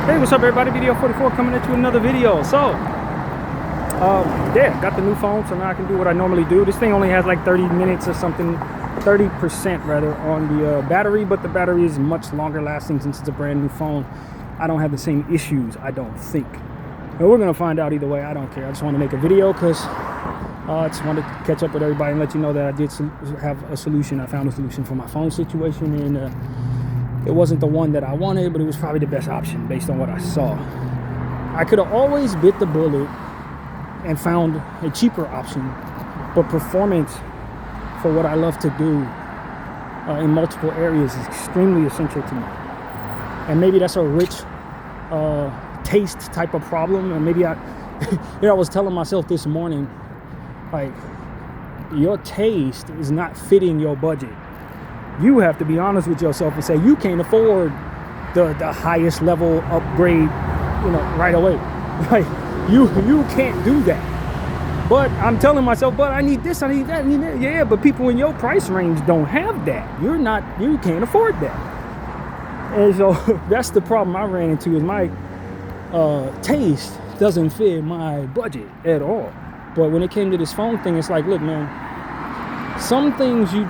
Hey, what's up everybody? Bdf 44 coming at you with another video. So, yeah, got the new phone, so now I can do what I normally do. This thing only has like 30 minutes or something, 30% rather, on the battery, but the battery is much longer lasting since it's a brand new phone. I don't have the same issues, I don't think. And we're gonna find out either way. I don't care. I just want to make a video because I just wanted to catch up with everybody and let you know that I did have a solution. I found a solution for my phone situation, and it wasn't the one that I wanted, but it was probably the best option based on what I saw. I could have always bit the bullet and found a cheaper option, but performance for what I love to do in multiple areas is extremely essential to me. And maybe that's a rich taste type of problem, and maybe I was telling myself this morning, like, your taste is not fitting your budget. You have to be honest with yourself and say you can't afford the highest level upgrade, right away. Like, you can't do that. But I'm telling myself, but I need this, I need that, I need that. Yeah, but people in your price range don't have that. You can't afford that. And so that's the problem I ran into, is my taste doesn't fit my budget at all. But when it came to this phone thing, it's like, look, man, some things you're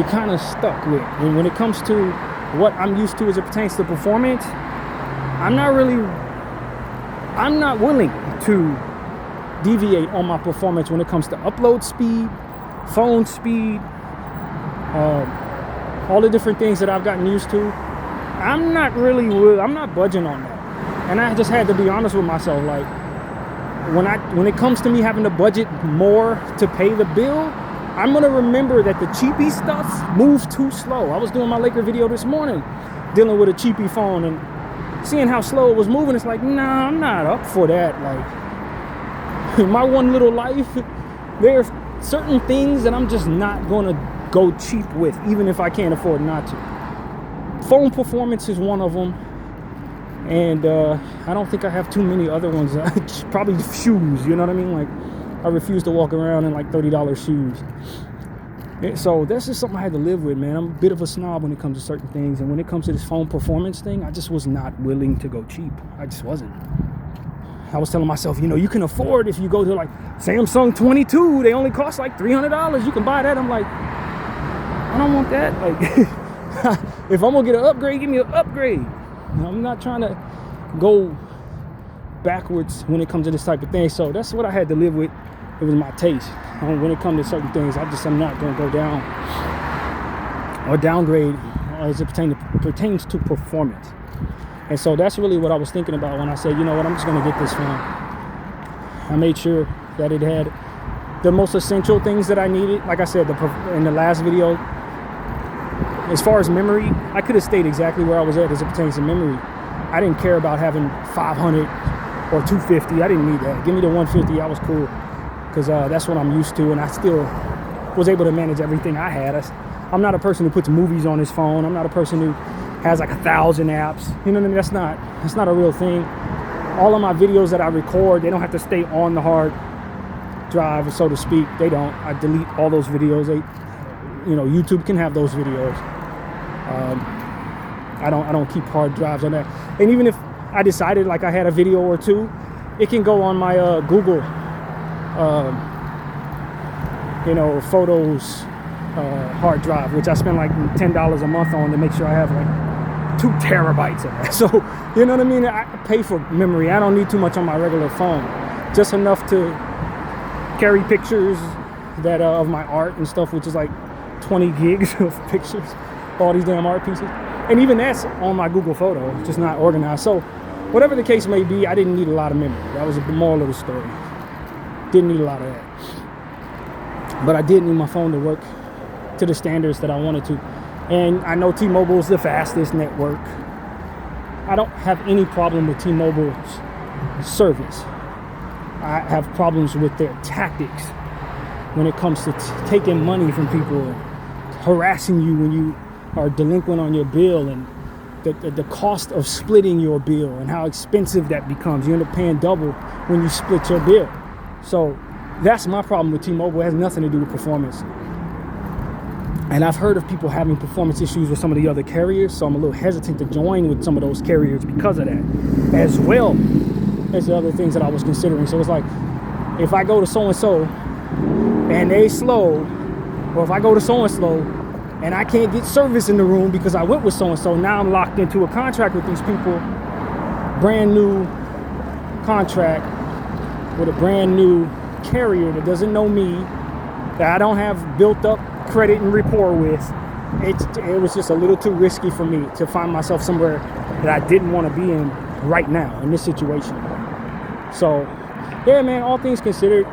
kind of stuck with. And when it comes to what I'm used to as it pertains to performance, I'm not willing to deviate on my performance when it comes to upload speed, phone speed, all the different things that I've gotten used to. I'm not budging on that. And I just had to be honest with myself. Like, when it comes to me having to budget more to pay the bill, I'm gonna remember that the cheapy stuff moves too slow. I was doing my Laker video this morning, dealing with a cheapy phone, and seeing how slow it was moving. It's like, nah, I'm not up for that. Like, in my one little life, there are certain things that I'm just not gonna go cheap with, even if I can't afford not to. Phone performance is one of them, and I don't think I have too many other ones. Probably shoes, you know what I mean? Like, I refuse to walk around in like $30 shoes. So that's just something I had to live with, man. I'm a bit of a snob when it comes to certain things. And when it comes to this phone performance thing, I just was not willing to go cheap. I just wasn't. I was telling myself, you can afford, if you go to like Samsung 22, they only cost like $300. You can buy that. I'm like, I don't want that. Like, if I'm gonna get an upgrade, give me an upgrade. I'm not trying to go backwards when it comes to this type of thing. So that's what I had to live with. It was my taste. When it comes to certain things, I'm not going to go down or downgrade as it pertains to performance. And so that's really what I was thinking about when I said, you know what, I'm just going to get this phone. I made sure that it had the most essential things that I needed. Like I said in the last video, as far as memory, I could have stayed exactly where I was at as it pertains to memory. I didn't care about having 500 or 250. I didn't need that. Give me the 150. I was cool, because that's what I'm used to, and I still was able to manage everything I had. I'm not a person who puts movies on his phone. I'm not a person who has like 1,000 apps. You know what I mean? That's not a real thing. All of my videos that I record, they don't have to stay on the hard drive, so to speak. They don't. I delete all those videos. YouTube can have those videos. I don't keep hard drives on that. And even if I decided like I had a video or two, it can go on my Google Photos hard drive, which I spend like $10 a month on to make sure I have like 2 terabytes of that. So, you know what I mean? I pay for memory. I don't need too much on my regular phone. Just enough to carry pictures that of my art and stuff, which is like 20 gigs of pictures, all these damn art pieces. And even that's on my Google Photo, just not organized. So whatever the case may be, I didn't need a lot of memory. That was the moral of the story. Didn't need a lot of that. But I did need my phone to work to the standards that I wanted to. And I know T-Mobile is the fastest network. I don't have any problem with T-Mobile's service. I have problems with their tactics when it comes to taking money from people, harassing you when you are delinquent on your bill, and the cost of splitting your bill and how expensive that becomes. You end up paying double when you split your bill. So that's my problem with T-Mobile. It has nothing to do with performance. And I've heard of people having performance issues with some of the other carriers, so I'm a little hesitant to join with some of those carriers because of that, as well as the other things that I was considering. So it's like, if I go to so-and-so and they slow, or if I go to so-and-so and I can't get service in the room because I went with so-and-so, now I'm locked into a contract with these people, brand new contract with a brand new carrier that doesn't know me, that I don't have built up credit and rapport with. It was just a little too risky for me to find myself somewhere that I didn't want to be in right now in this situation. So yeah, man, all things considered,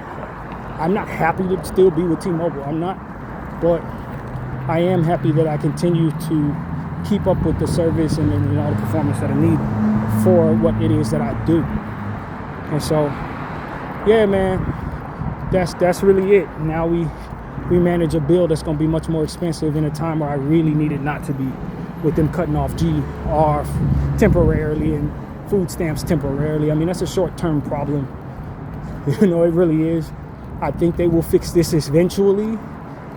I'm not happy to still be with T-Mobile. I'm not, but I am happy that I continue to keep up with the service and the performance that I need for what it is that I do. And so yeah, man, that's really it. Now we manage a bill that's going to be much more expensive in a time where I really need it not to be, with them cutting off GR temporarily and food stamps temporarily. I mean, that's a short-term problem. It really is. I think they will fix this eventually,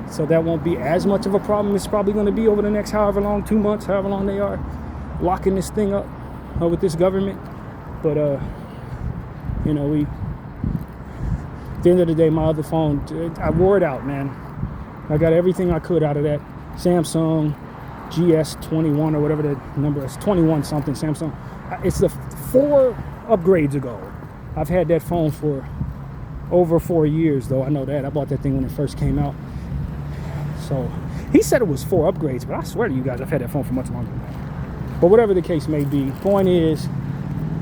so that won't be as much of a problem. It's probably going to be over the next however long, 2 months, however long they are locking this thing up with this government. But, at the end of the day, my other phone, I wore it out, man. I got everything I could out of that Samsung GS21 or whatever the number is, 21 something Samsung. It's the 4 upgrades ago. I've had that phone for over 4 years, though. I know that. I bought that thing when it first came out. So he said it was 4 upgrades, but I swear to you guys, I've had that phone for much longer than that. But whatever the case may be, point is,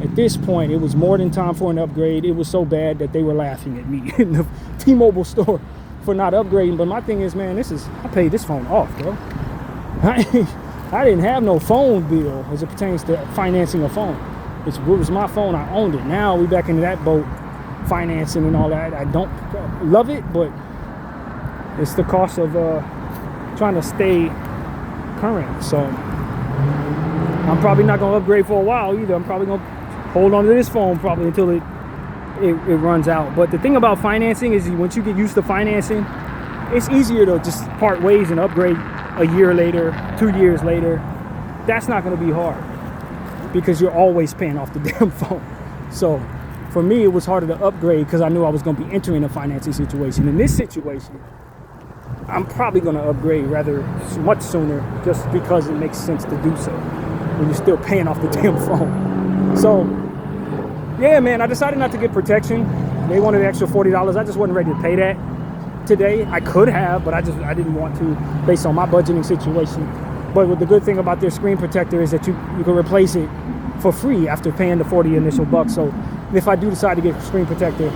at this point, it was more than time for an upgrade. It was so bad that they were laughing at me in the T-Mobile store for not upgrading. But my thing is, man, I paid this phone off, bro. I didn't have no phone bill as it pertains to financing a phone. It was my phone. I owned it. Now we back into that boat, financing and all that. I don't love it, but it's the cost of trying to stay current. So I'm probably not going to upgrade for a while either. I'm probably going to hold on to this phone probably until it runs out. But the thing about financing is, once you get used to financing, it's easier to just part ways and upgrade a year later, 2 years later. That's not going to be hard because you're always paying off the damn phone. So for me, it was harder to upgrade because I knew I was going to be entering a financing situation. In this situation, I'm probably going to upgrade rather much sooner, just because it makes sense to do so when you're still paying off the damn phone. So yeah, man, I decided not to get protection. They wanted the extra $40. I just wasn't ready to pay that today. I could have, but I didn't want to based on my budgeting situation. But the good thing about their screen protector is that you can replace it for free after paying the 40 initial bucks. So if I do decide to get a screen protector,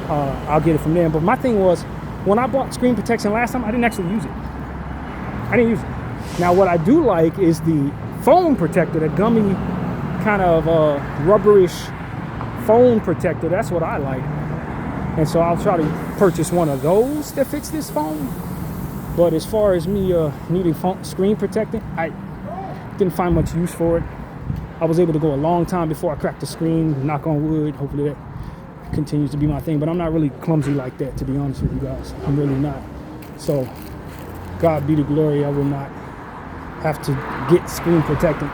I'll get it from them. But my thing was, when I bought screen protection last time, I didn't actually use it. I didn't use it. Now, what I do like is the phone protector, the gummy kind of rubberish phone protector. That's what I like. And so I'll try to purchase one of those that fits this phone. But as far as me needing screen protecting, I didn't find much use for it. I was able to go a long time before I cracked the screen, knock on wood. Hopefully that continues to be my thing. But I'm not really clumsy like that, to be honest with you guys. I'm really not. So God be the glory, I will not have to get screen protecting.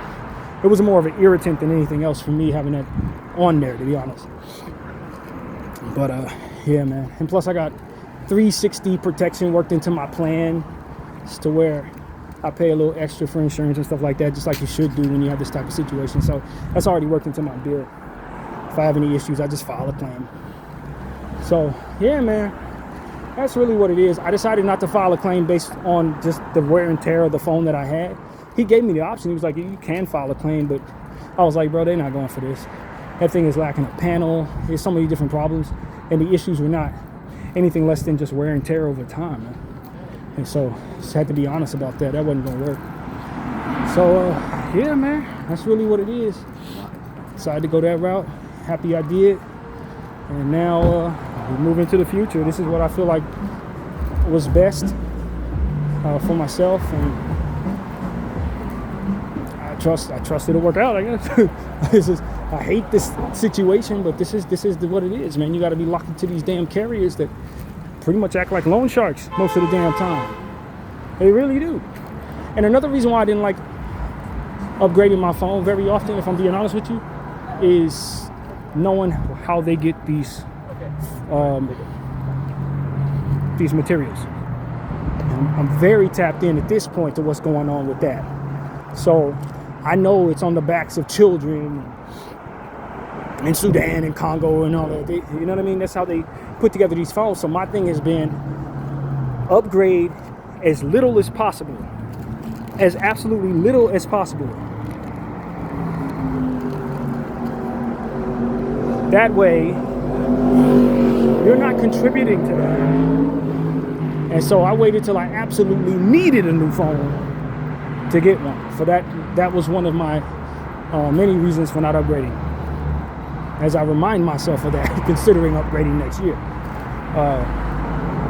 It was more of an irritant than anything else for me having that on there, to be honest. But yeah, man. And plus I got 360 protection worked into my plan, to where I pay a little extra for insurance and stuff like that, just like you should do when you have this type of situation. So that's already worked into my bill. If I have any issues, I just file a claim. So yeah, man, that's really what it is. I decided not to file a claim based on just the wear and tear of the phone that I had. He gave me the option. He was like, you can file a claim, but I was like, bro, they're not going for this. That thing is lacking a panel. There's so many different problems, and the issues were not anything less than just wear and tear over time, man. And so just had to be honest about that. That wasn't gonna work. So yeah, man, that's really what it is. Decided to go that route. Happy I did. And now we move into the future. This is what I feel like was best for myself, and I trust it'll work out, I guess. I hate this situation, but this is what it is, man. You got to be locked into these damn carriers that pretty much act like loan sharks most of the damn time. They really do. And another reason why I didn't like upgrading my phone very often, if I'm being honest with you, is knowing how they get these materials. And I'm very tapped in at this point to what's going on with that. So I know it's on the backs of children in Sudan and Congo and all that. You know what I mean? That's how they put together these phones. So my thing has been upgrade as little as possible, as absolutely little as possible. That way, you're not contributing to that. And so I waited till I absolutely needed a new phone to get one. For that was one of my many reasons for not upgrading. As I remind myself of that, considering upgrading next year.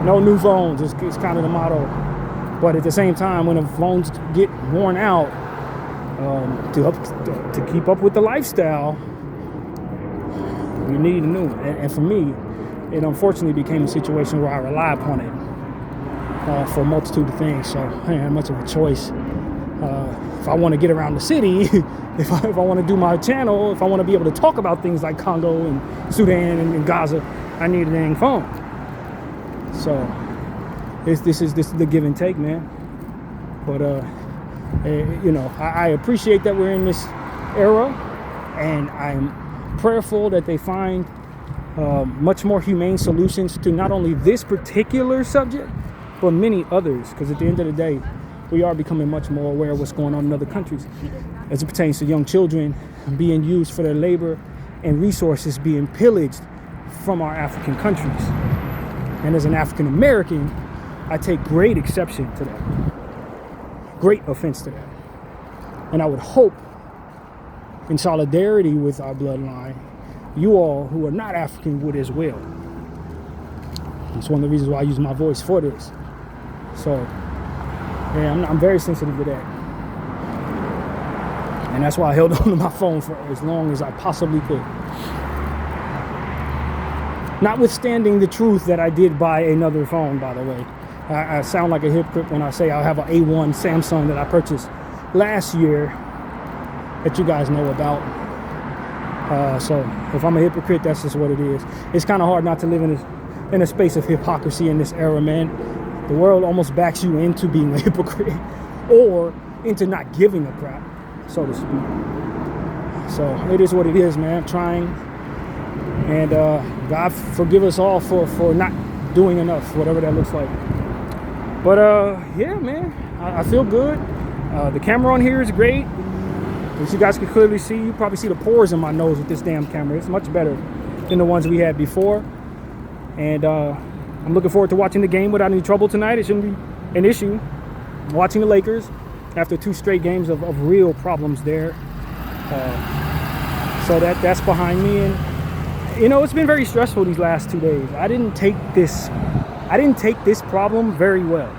No new phones is kind of the motto. But at the same time, when the phones get worn out, to keep up with the lifestyle, you need a new one. And for me, it unfortunately became a situation where I rely upon it for a multitude of things. So I ain't much of a choice. If I want to get around the city, if I want to do my channel, if I want to be able to talk about things like Congo and Sudan and Gaza, I need a dang phone. So this is the give and take, man. But I appreciate that we're in this era, and I'm prayerful that they find much more humane solutions to not only this particular subject, but many others. Because at the end of the day, we are becoming much more aware of what's going on in other countries as it pertains to young children being used for their labor and resources being pillaged from our African countries. And as an African American, I take great exception to that, great offense to that. And I would hope, in solidarity with our bloodline, you all who are not African would as well. It's one of the reasons why I use my voice for this. So, yeah, I'm very sensitive to that. And that's why I held on to my phone for as long as I possibly could. Notwithstanding the truth that I did buy another phone, by the way. I sound like a hypocrite when I say I have an A1 Samsung that I purchased last year that you guys know about. So if I'm a hypocrite, that's just what it is. It's kind of hard not to live in a space of hypocrisy in this era, man. The world almost backs you into being a hypocrite or into not giving a crap, so to speak. So it is what it is, man. I'm trying. And God forgive us all for not doing enough, whatever that looks like. But yeah, man, I feel good. The camera on here is great. As you guys can clearly see, you probably see the pores in my nose with this damn camera. It's much better than the ones we had before. And I'm looking forward to watching the game without any trouble tonight. It shouldn't be an issue. Watching the Lakers after 2 straight games of real problems there. So that's behind me. And it's been very stressful these last 2 days. I didn't take this problem very well.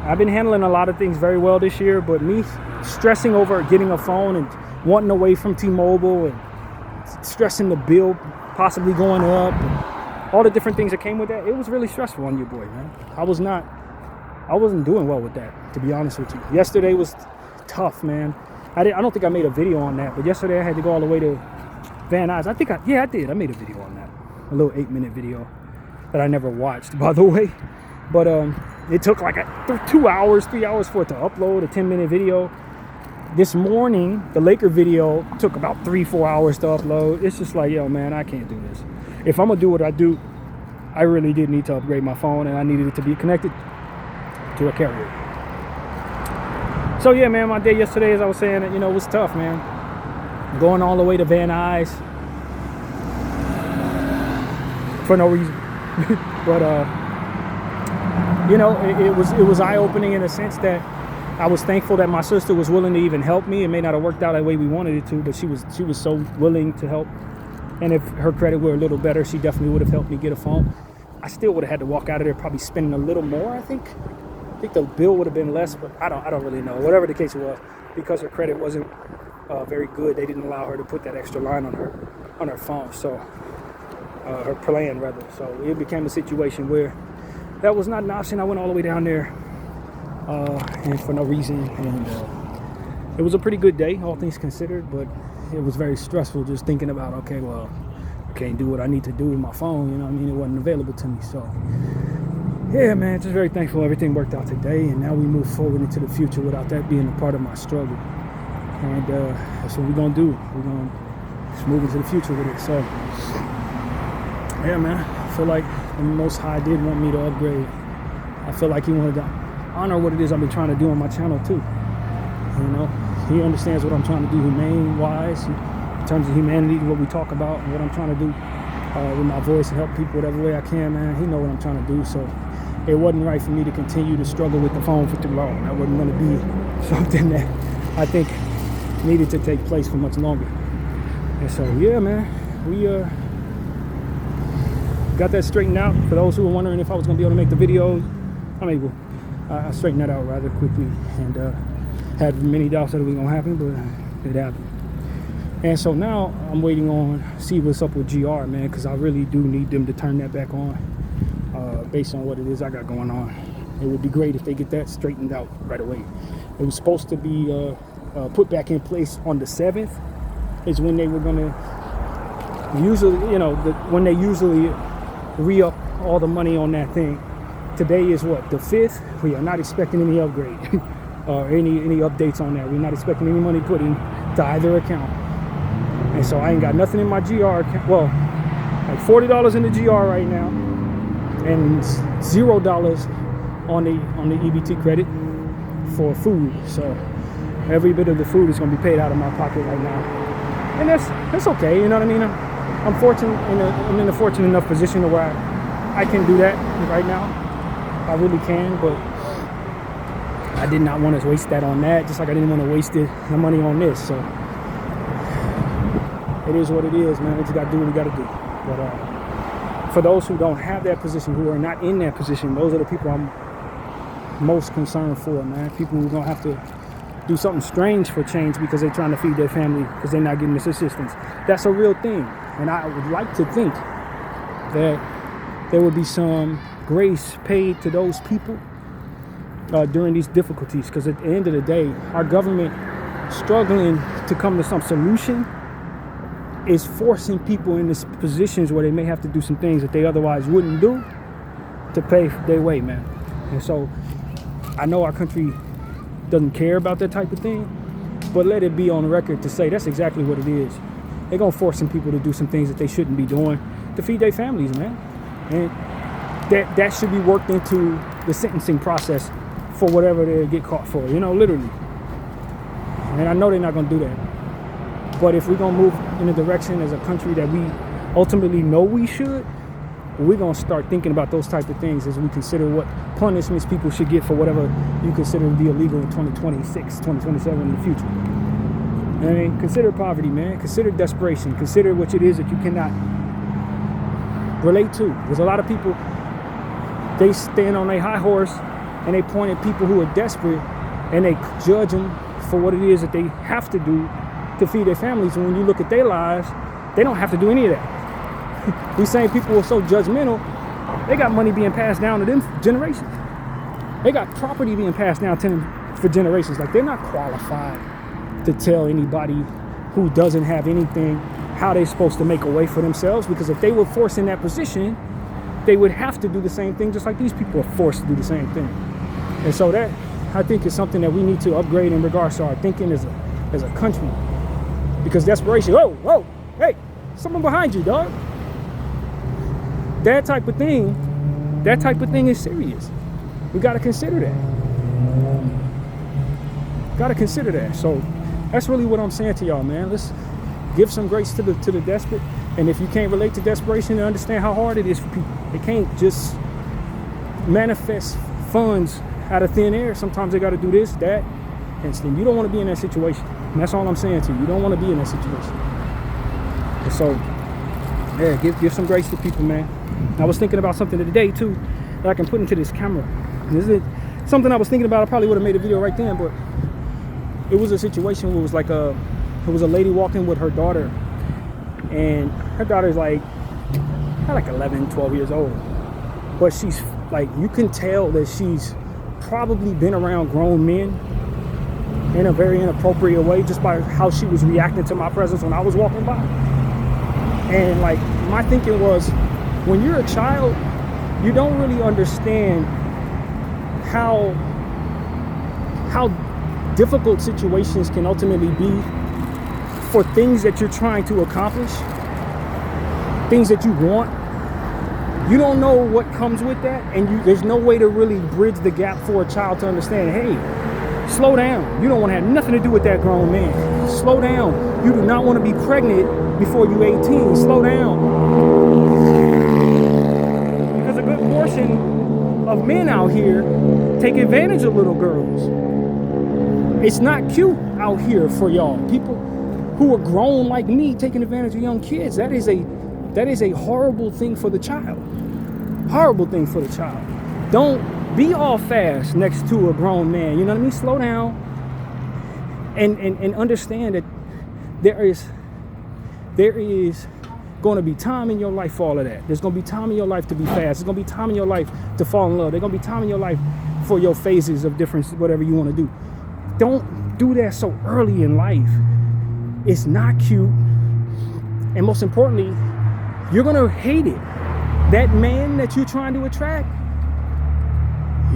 I've been handling a lot of things very well this year, but me stressing over getting a phone and wanting away from T-Mobile and stressing the bill possibly going up and all the different things that came with that, it was really stressful on your boy, man. I wasn't doing well with that, to be honest with you. Yesterday was tough, man. I don't think I made a video on that, but yesterday I had to go all the way to Van Nuys. I did. I made a video on that. A little 8-minute video that I never watched, by the way. But it took like 3 hours for it to upload a 10-minute video. This morning, the Laker video took about 3-4 hours to upload. It's just like, yo, man, I can't do this. If I'm gonna do what I do, I really did need to upgrade my phone, and I needed it to be connected to a carrier. So yeah, man, my day yesterday, as I was saying, it was tough, man. Going all the way to Van Nuys for no reason. But it was eye-opening in a sense that I was thankful that my sister was willing to even help me. It may not have worked out the way we wanted it to, but she was so willing to help. And if her credit were a little better, she definitely would have helped me get a phone. I still would have had to walk out of there probably spending a little more, I think. I think the bill would have been less, but I don't really know. Whatever the case was, because her credit wasn't very good, they didn't allow her to put that extra line on her phone. So her plan rather. So it became a situation where that was not an option. I went all the way down there and for no reason. And it was a pretty good day, all things considered, but it was very stressful just thinking about, okay, well, I can't do what I need to do with my phone, you know what I mean? It wasn't available to me. So yeah, man, just very thankful everything worked out today, and now we move forward into the future without that being a part of my struggle. And that's what we're gonna do. We're gonna just move into the future with it. So yeah, man, I feel like the Most High did want me to upgrade. I feel like he wanted to honor what it is I've been trying to do on my channel too. You know, he understands what I'm trying to do humane-wise, in terms of humanity, what we talk about, and what I'm trying to do with my voice and help people whatever way I can, man. He knows what I'm trying to do. So it wasn't right for me to continue to struggle with the phone for too long. That wasn't going to be something that I think needed to take place for much longer. And so yeah, man, we got that straightened out. For those who were wondering if I was going to be able to make the videos, I'm able. I straightened that out rather quickly, and had many doubts that it was going to happen, but it happened. And so now I'm waiting on see what's up with GR, man, because I really do need them to turn that back on based on what it is I got going on. It would be great if they get that straightened out right away. It was supposed to be put back in place on the 7th is when they were going to usually, you know, when they usually re-up all the money on that thing. Today is what, the 5th? We are not expecting any upgrade or any updates on that. We're not expecting any money put in to either account. And so I ain't got nothing in my GR account. Well, like $40 in the GR right now, and $0 on the EBT credit for food. So every bit of the food is going to be paid out of my pocket right now, and that's okay. You know what I mean? I'm fortunate I'm in a fortunate enough position to where I can do that right now. I really can, but I did not want to waste that on that, just like I didn't want to waste the money on this. So it is what it is, man. We just got to do what we got to do. But for those who don't have that position, who are not in that position, those are the people I'm most concerned for, man. People who are going to have to do something strange for change because they're trying to feed their family because they're not getting this assistance. That's a real thing. And I would like to think that there would be some grace paid to those people during these difficulties, because at the end of the day, our government struggling to come to some solution is forcing people in these positions where they may have to do some things that they otherwise wouldn't do to pay their way, man. And so I know our country doesn't care about that type of thing, but let it be on the record to say that's exactly what it is. They're gonna force some people to do some things that they shouldn't be doing to feed their families, man. And that should be worked into the sentencing process for whatever they get caught for, you know, literally. And I know they're not gonna do that. But if we're gonna move in a direction as a country that we ultimately know we should, we're gonna start thinking about those type of things as we consider what punishments people should get for whatever you consider to be illegal in 2026, 2027 in the future. I mean, consider poverty, man. Consider desperation. Consider what it is that you cannot relate to. There's a lot of people, they stand on their high horse and they point at people who are desperate and they judge them for what it is that they have to do to feed their families. And when you look at their lives, they don't have to do any of that. These same people are so judgmental, they got money being passed down to them for generations. They got property being passed down to them for generations. Like, they're not qualified to tell anybody who doesn't have anything how they're supposed to make a way for themselves, because if they were forced in that position, they would have to do the same thing, just like these people are forced to do the same thing. And so that, I think, is something that we need to upgrade in regards to our thinking as a country. Because desperation, whoa, hey, someone behind you, dog. That type of thing is serious. We got to consider that. So that's really what I'm saying to y'all, man. Let's give some grace to the desperate. And if you can't relate to desperation and understand how hard it is for people, they can't just manifest funds out of thin air. Sometimes they got to do this, that, and you don't want to be in that situation. And that's all I'm saying to you. You don't want to be in that situation. And so, yeah, give some grace to people, man. I was thinking about something today too that I can put into this camera. This is something I was thinking about. I probably would have made a video right then, but it was a situation where it was like it was a lady walking with her daughter, and her daughter's like 11, 12 years old, but she's like, you can tell that she's probably been around grown men in a very inappropriate way just by how she was reacting to my presence when I was walking by. And like, my thinking was, when you're a child, you don't really understand how difficult situations can ultimately be for things that you're trying to accomplish, things that you want. You don't know what comes with that, and there's no way to really bridge the gap for a child to understand, hey, slow down. You don't want to have nothing to do with that grown man. Slow down. You do not want to be pregnant before you're 18. Slow down. Because a good portion of men out here take advantage of little girls. It's not cute out here for y'all. People who are grown like me taking advantage of young kids. That is a horrible thing for the child. Horrible thing for the child. Don't be all fast next to a grown man. You know what I mean? Slow down and understand that there is going to be time in your life for all of that. There's going to be time in your life to be fast. There's going to be time in your life to fall in love. There's going to be time in your life for your phases of difference, whatever you want to do. Don't do that so early in life. It's not cute. And most importantly, you're going to hate it. That man that you're trying to attract,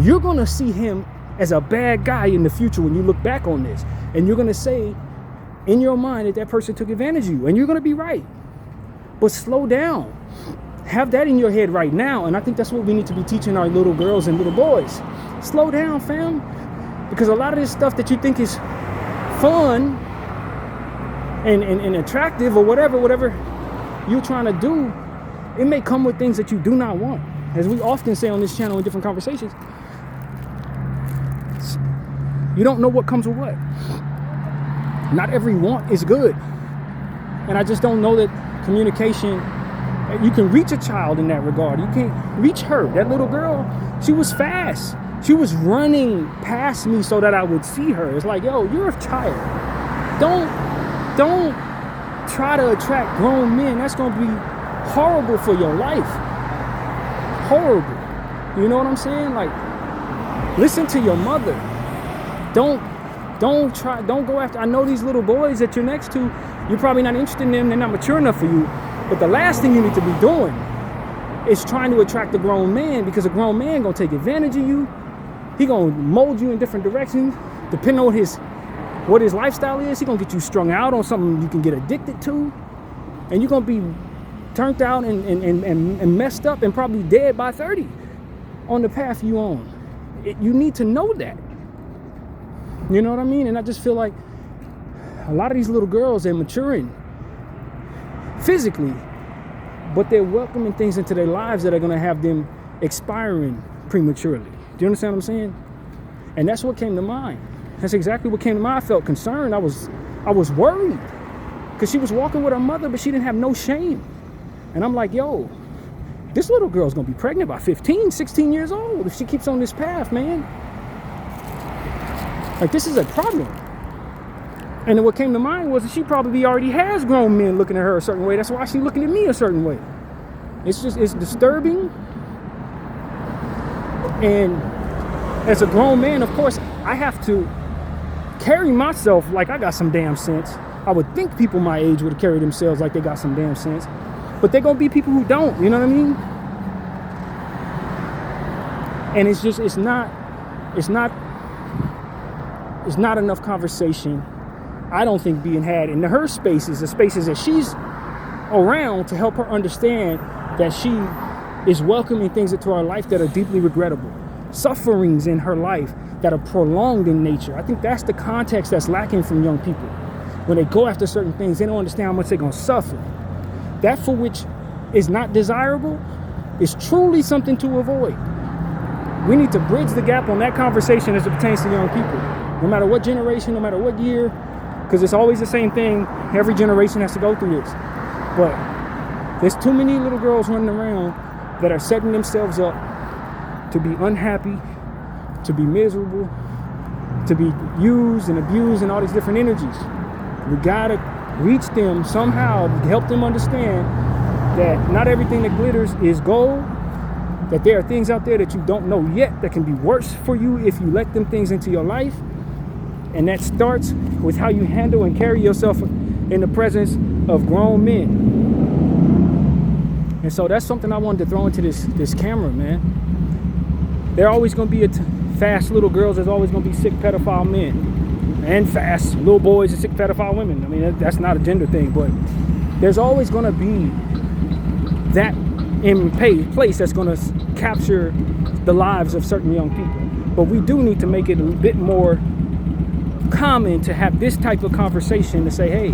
you're going to see him as a bad guy in the future when you look back on this. And you're going to say in your mind that person took advantage of you. And you're going to be right. But slow down. Have that in your head right now. And I think that's what we need to be teaching our little girls and little boys. Slow down, fam. Because a lot of this stuff that you think is fun and attractive or whatever you're trying to do, it may come with things that you do not want. As we often say on this channel in different conversations, you don't know what comes with what. Not every want is good. And I just don't know that communication, you can reach a child in that regard. You can't reach her. That little girl, she was fast. She was running past me so that I would see her. It's like, yo, you're a child. Don't try to attract grown men. That's going to be horrible for your life. Horrible. You know what I'm saying? Like, listen to your mother. Don't go after. I know these little boys that you're next to, you're probably not interested in them. They're not mature enough for you. But the last thing you need to be doing is trying to attract a grown man, because a grown man going to take advantage of you. He going to mold you in different directions depending on what his lifestyle is. He going to get you strung out on something you can get addicted to. And you're going to be turned out and messed up and probably dead by 30 on the path you on. You need to know that. You know what I mean? And I just feel like a lot of these little girls, they're maturing physically, but they're welcoming things into their lives that are going to have them expiring prematurely. Do you understand what I'm saying? And that's what came to mind. That's exactly what came to mind. I felt concerned. I was worried because she was walking with her mother, but she didn't have no shame. And I'm like, yo, this little girl's going to be pregnant by 15, 16 years old if she keeps on this path, man. Like, this is a problem. And then what came to mind was that she probably already has grown men looking at her a certain way. That's why she's looking at me a certain way. It's disturbing. And as a grown man, of course, I have to carry myself like I got some damn sense. I would think people my age would carry themselves like they got some damn sense. But they're going to be people who don't, you know what I mean? And it's not enough conversation, I don't think, being had in her spaces, the spaces that she's around, to help her understand that she is welcoming things into her life that are deeply regrettable. Sufferings in her life that are prolonged in nature. I think that's the context that's lacking from young people. When they go after certain things, they don't understand how much they're going to suffer. That for which is not desirable is truly something to avoid. We need to bridge the gap on that conversation as it pertains to young people. No matter what generation, no matter what year, because it's always the same thing. Every generation has to go through this. But there's too many little girls running around that are setting themselves up to be unhappy, to be miserable, to be used and abused and all these different energies. We gotta reach them somehow, help them understand that not everything that glitters is gold. that there are things out there that you don't know yet that can be worse for you if you let them things into your life. And that starts with how you handle and carry yourself in the presence of grown men. And so that's something I wanted to throw into this camera, man. There are always going to be fast little girls. There's always going to be sick pedophile men. And fast little boys and sick pedophile women. I mean, that's not a gender thing, but there's always going to be that in place that's going to capture the lives of certain young people. But we do need to make it a bit more common to have this type of conversation to say, hey,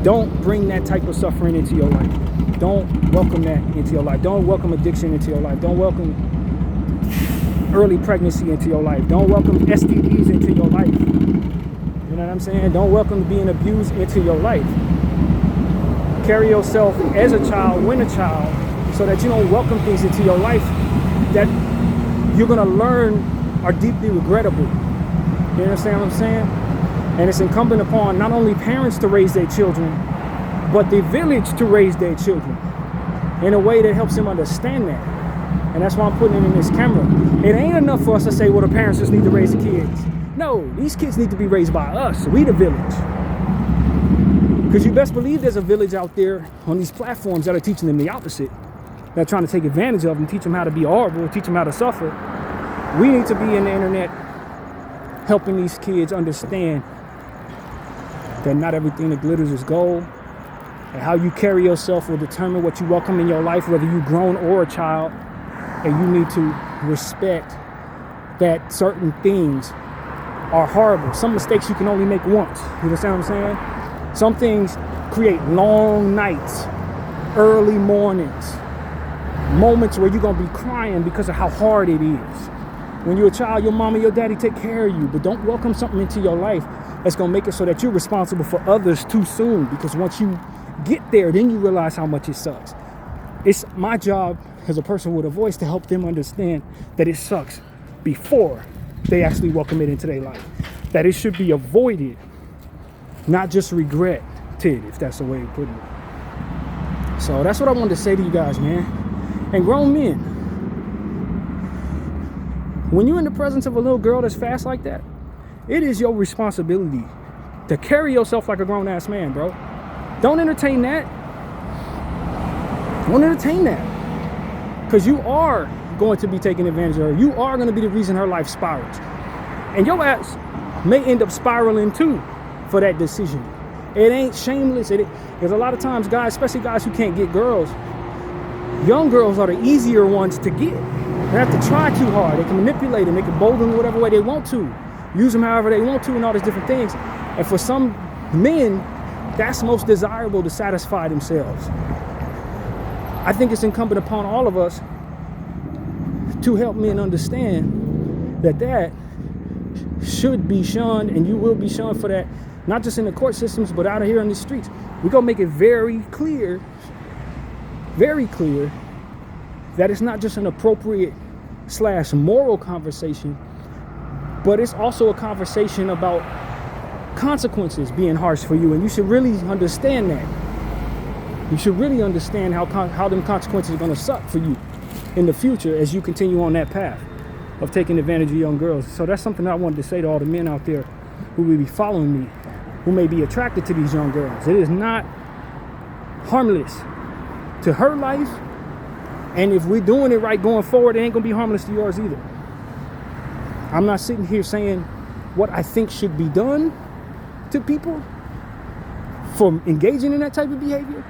don't bring that type of suffering into your life. Don't welcome that into your life. Don't welcome addiction into your life. Don't welcome early pregnancy into your life. Don't welcome STDs into your life. You know what I'm saying? Don't welcome being abused into your life. Carry yourself as a child, when a child, so that you don't welcome things into your life that you're going to learn are deeply regrettable. You understand what I'm saying? And it's incumbent upon not only parents to raise their children, but the village to raise their children in a way that helps them understand that. And that's why I'm putting it in this camera. It ain't enough for us to say, well, the parents just need to raise the kids. No, these kids need to be raised by us. We the village. Because you best believe there's a village out there on these platforms that are teaching them the opposite. That are trying to take advantage of them, teach them how to be horrible, teach them how to suffer. We need to be in the internet helping these kids understand that not everything that glitters is gold. And how you carry yourself will determine what you welcome in your life, whether you're grown or a child. And you need to respect that certain things are horrible. Some mistakes you can only make once. You understand what I'm saying? Some things create long nights, early mornings, moments where you're going to be crying because of how hard it is. When you're a child, your mom and your daddy take care of you, but don't welcome something into your life that's going to make it so that you're responsible for others too soon, because once you get there, then you realize how much it sucks. It's my job as a person with a voice to help them understand that it sucks before they actually welcome it into their life. That it should be avoided, not just regretted, if that's the way to put it. So that's what I wanted to say to you guys, man. And grown men, when you're in the presence of a little girl that's fast like that, it is your responsibility to carry yourself like a grown-ass man, bro. Don't entertain that. Don't entertain that. Because you are going to be taking advantage of her. You are going to be the reason her life spirals. And your ass may end up spiraling too for that decision. It ain't shameless. There's a lot of times guys, especially guys who can't get girls, young girls are the easier ones to get. They have to try too hard. They can manipulate them. They can mold them whatever way they want to. Use them however they want to and all these different things. And for some men, that's most desirable to satisfy themselves. I think it's incumbent upon all of us to help men understand that should be shunned, and you will be shunned for that, not just in the court systems, but out of here in the streets. We're going to make it very clear that it's not just an appropriate / moral conversation, but it's also a conversation about consequences being harsh for you. And you should really understand that. You should really understand how them consequences are going to suck for you in the future as you continue on that path of taking advantage of young girls. So that's something I wanted to say to all the men out there who will be following me, who may be attracted to these young girls. It is not harmless to her life. And if we're doing it right going forward, it ain't going to be harmless to yours either. I'm not sitting here saying what I think should be done to people for engaging in that type of behavior.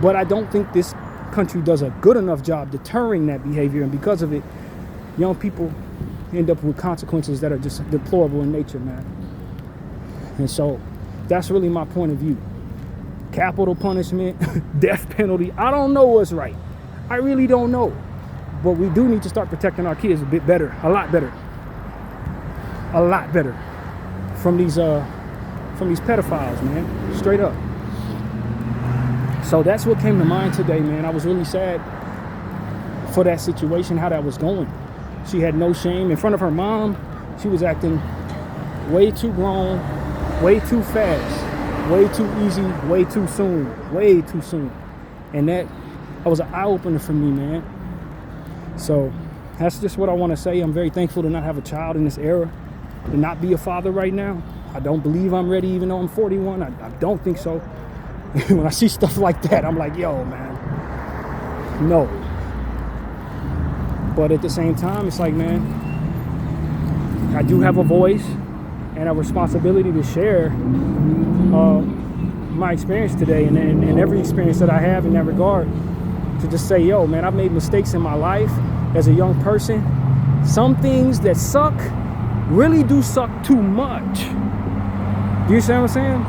But I don't think this country does a good enough job deterring that behavior. And because of it, young people end up with consequences that are just deplorable in nature, man. And so that's really my point of view. Capital punishment, death penalty. I don't know what's right. I really don't know. But we do need to start protecting our kids a bit better, a lot better from these pedophiles, man, straight up. So that's what came to mind today, man. I was really sad for that situation, how that was going. She had no shame in front of her mom. She was acting way too grown, way too fast, way too easy, way too soon. And that was an eye-opener for me, man. So that's just what I want to say. I'm very thankful to not have a child in this era, to not be a father right now. I don't believe I'm ready, even though I'm 41. I don't think so. When I see stuff like that, I'm like, yo, man, no. But at the same time, it's like, man, I do have a voice and a responsibility to share my experience today, and every experience that I have in that regard, to just say, yo, man, I've made mistakes in my life as a young person. Some things that suck really do suck too much. Do you see what I'm saying?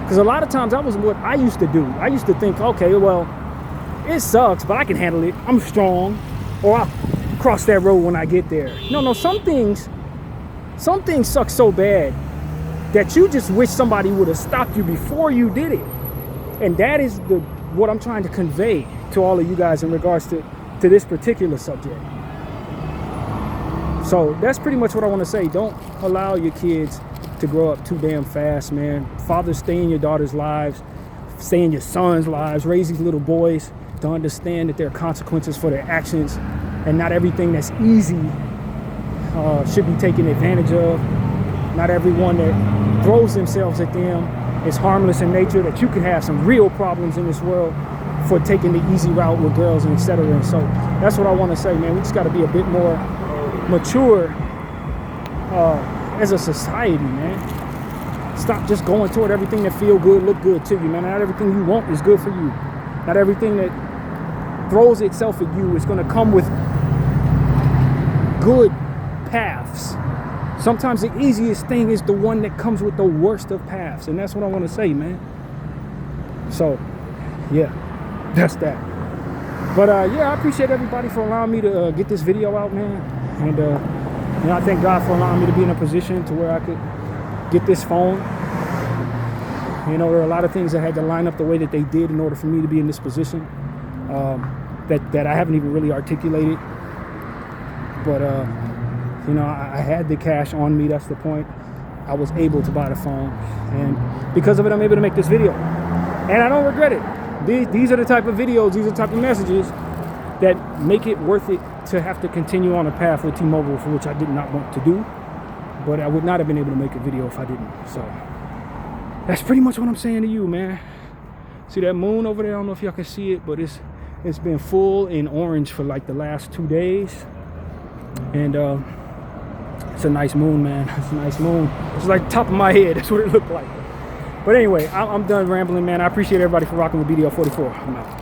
Because a lot of times that was what I used to do. I used to think, okay, well, it sucks, but I can handle it. I'm strong, or I'll cross that road when I get there. No, some things suck so bad that you just wish somebody would have stopped you before you did it. And that is what I'm trying to convey to all of you guys in regards to this particular subject. So that's pretty much what I want to say. Don't allow your kids to grow up too damn fast, man. Fathers, stay in your daughters' lives, stay in your sons' lives, raise these little boys to understand that there are consequences for their actions, and not everything that's easy should be taken advantage of. Not everyone that throws themselves at them is harmless in nature, that you can have some real problems in this world for taking the easy route with girls and etc. And so that's what I want to say, man. We just got to be a bit more mature as a society, man. Stop just going toward everything that feel good, look good to you, man. Not everything you want is good for you. Not everything that throws itself at you is going to come with good paths. Sometimes the easiest thing is the one that comes with the worst of paths. And that's what I want to say, man. So, yeah, that's that. But, yeah, I appreciate everybody for allowing me to get this video out, man. And, I thank God for allowing me to be in a position to where I could get this phone. You know, there are a lot of things that had to line up the way that they did in order for me to be in this position that I haven't even really articulated. But, you know, I had the cash on me. That's the point. I was able to buy the phone. And because of it, I'm able to make this video. And I don't regret it. These are the type of videos, these are the type of messages that make it worth it to have to continue on a path with T-Mobile, for which I did not want to do. But I would not have been able to make a video if I didn't. So that's pretty much what I'm saying to you, man. See that moon over there? I don't know if y'all can see it, but it's been full in orange for like the last 2 days. And it's a nice moon, man. It's a nice moon. It's like top of my head. That's what it looked like. But anyway, I'm done rambling, man. I appreciate everybody for rocking with Bdf 44. I'm out.